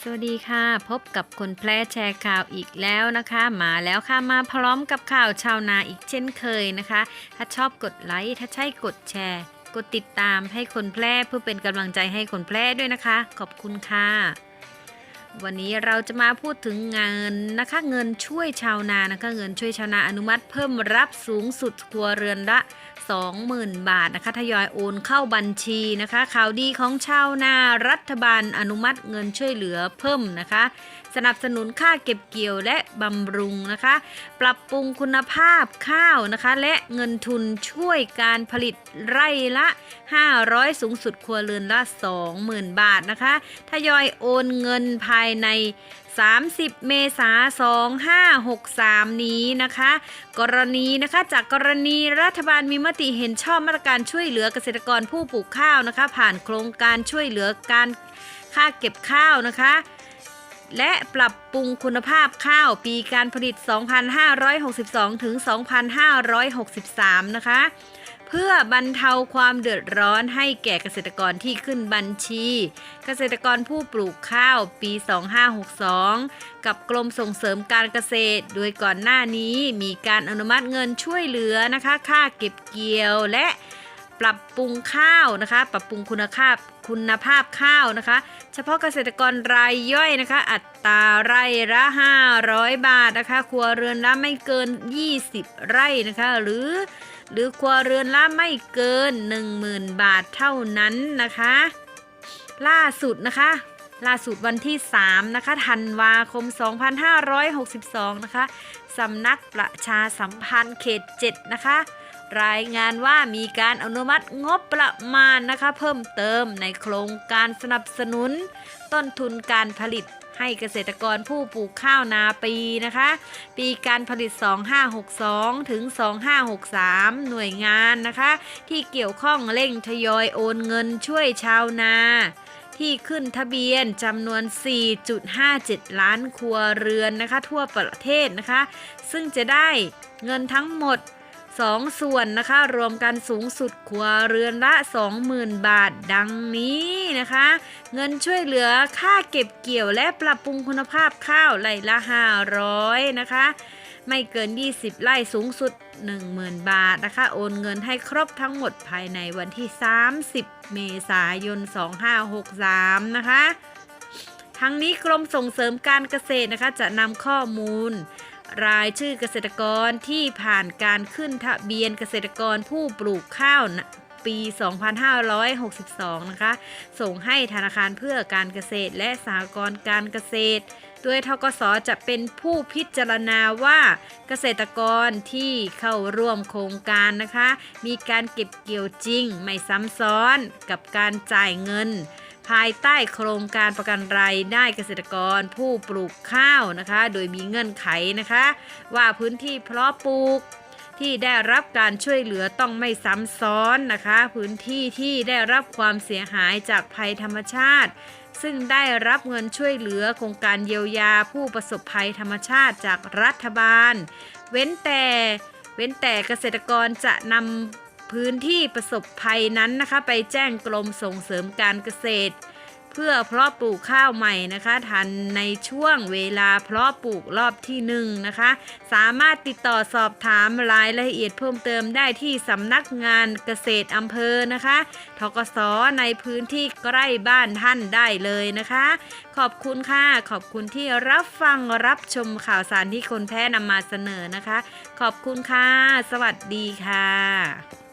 สวัสดีค่ะพบกับคนแพร่แชร์ข่าวอีกแล้วนะคะมาแล้วค่ะมาพร้อมกับข่าวชาวนาอีกเช่นเคยนะคะถ้าชอบกดไลค์ถ้าใช่กดแชร์กดติดตามให้คนแพร่เพื่อเป็นกำลังใจให้คนแพร่ด้วยนะคะขอบคุณค่ะวันนี้เราจะมาพูดถึงเงินนะคะเงินช่วยชาวนานะคะเงินช่วยชาวนาอนุมัติเพิ่มรับสูงสุดครัวเรือนละ20,000 บาทนะคะทยอยโอนเข้าบัญชีนะคะข่าวดีของชาวนารัฐบาลอนุมัติเงินช่วยเหลือเพิ่มนะคะสนับสนุนค่าเก็บเกี่ยวและบำรุงนะคะปรับปรุงคุณภาพข้าวนะคะและเงินทุนช่วยการผลิตไร่ละ500สูงสุดครัวเรือนละ20,000 บาทนะคะทยอยโอนเงินภายใน30 เมษายน 2563 นี้นะคะกรณีนะคะจากกรณีรัฐบาลมีมติเห็นชอบมาตรการช่วยเหลือเกษตรกรผู้ปลูกข้าวนะคะผ่านโครงการช่วยเหลือการค่าเก็บข้าวนะคะและปรับปรุงคุณภาพข้าวปีการผลิต 2562 ถึง 2563 นะคะเพื่อบรรเทาความเดือดร้อนให้แก่เกษตรกรที่ขึ้นบัญชีเกษตรกรผู้ปลูกข้าวปี 2562 กับกรมส่งเสริมการเกษตรโดยก่อนหน้านี้มีการอนุมัติเงินช่วยเหลือนะคะค่าเก็บเกี่ยวและปรับปรุงข้าวนะคะปรับปรุงคุณภาพข้าวนะคะเฉพาะเกษตรกรรายย่อยนะคะอัตราไร่ละ500 บาทนะคะครัวเรือนละไม่เกิน20 ไร่นะคะหรือครัวเรือนละไม่เกิน 10,000 บาทเท่านั้นนะคะล่าสุดวันที่3นะคะธันวาคม 2562 นะคะสำนักประชาสัมพันธ์เขต 7 นะคะรายงานว่ามีการอนุมัติงบประมาณนะคะเพิ่มเติมในโครงการสนับสนุนต้นทุนการผลิตให้เกษตรกรผู้ปลูกข้าวนาปีนะคะปีการผลิต 2562 ถึง 2563 หน่วยงานนะคะที่เกี่ยวข้องเร่งทยอยโอนเงินช่วยชาวนาที่ขึ้นทะเบียนจำนวน 4.57 ล้านครัวเรือนนะคะทั่วประเทศนะคะซึ่งจะได้เงินทั้งหมด2 ส่วนนะคะรวมกันสูงสุดครัวเรือนละ 20,000 บาทดังนี้นะคะเงินช่วยเหลือค่าเก็บเกี่ยวและปรับปรุงคุณภาพข้าวไร่ละ500นะคะไม่เกิน20 ไร่สูงสุด 10,000 บาทนะคะโอนเงินให้ครบทั้งหมดภายในวันที่30 เมษายน 2563 นะคะทั้งนี้กรมส่งเสริมการเกษตรนะคะจะนำข้อมูลรายชื่อเกษตรกรที่ผ่านการขึ้นทะเบียนเกษตรกรผู้ปลูกข้าวปี 2562 นะคะส่งให้ธนาคารเพื่อการเกษตรและสหกรณ์การเกษตรโดยธกส.จะเป็นผู้พิจารณาว่าเกษตรกรที่เข้าร่วมโครงการนะคะมีการเก็บเกี่ยวจริงไม่ซ้ำซ้อนกับการจ่ายเงินภายใต้โครงการประกันรายได้เกษตรกรผู้ปลูกข้าวนะคะโดยมีเงื่อนไขนะคะว่าพื้นที่เพาะปลูกที่ได้รับการช่วยเหลือต้องไม่ซ้ำซ้อนนะคะพื้นที่ที่ได้รับความเสียหายจากภัยธรรมชาติซึ่งได้รับเงินช่วยเหลือโครงการเยียวยาผู้ประสบภัยธรรมชาติจากรัฐบาลเว้นแต่เกษตรกรจะนำพื้นที่ประสบภัยนั้นนะคะไปแจ้งกรมส่งเสริมการเกษตรเพื่อเพาะปลูกข้าวใหม่นะคะทันในช่วงเวลาเพาะปลูกรอบที่1นะคะสามารถติดต่อสอบถามรายละเอียดเพิ่มเติมได้ที่สำนักงานเกษตรอำเภอนะคะธกส.ในพื้นที่ใกล้บ้านท่านได้เลยนะคะขอบคุณค่ะขอบคุณที่รับฟังรับชมข่าวสารที่คนแพร่นำมาเสนอนะคะขอบคุณค่ะสวัสดีค่ะ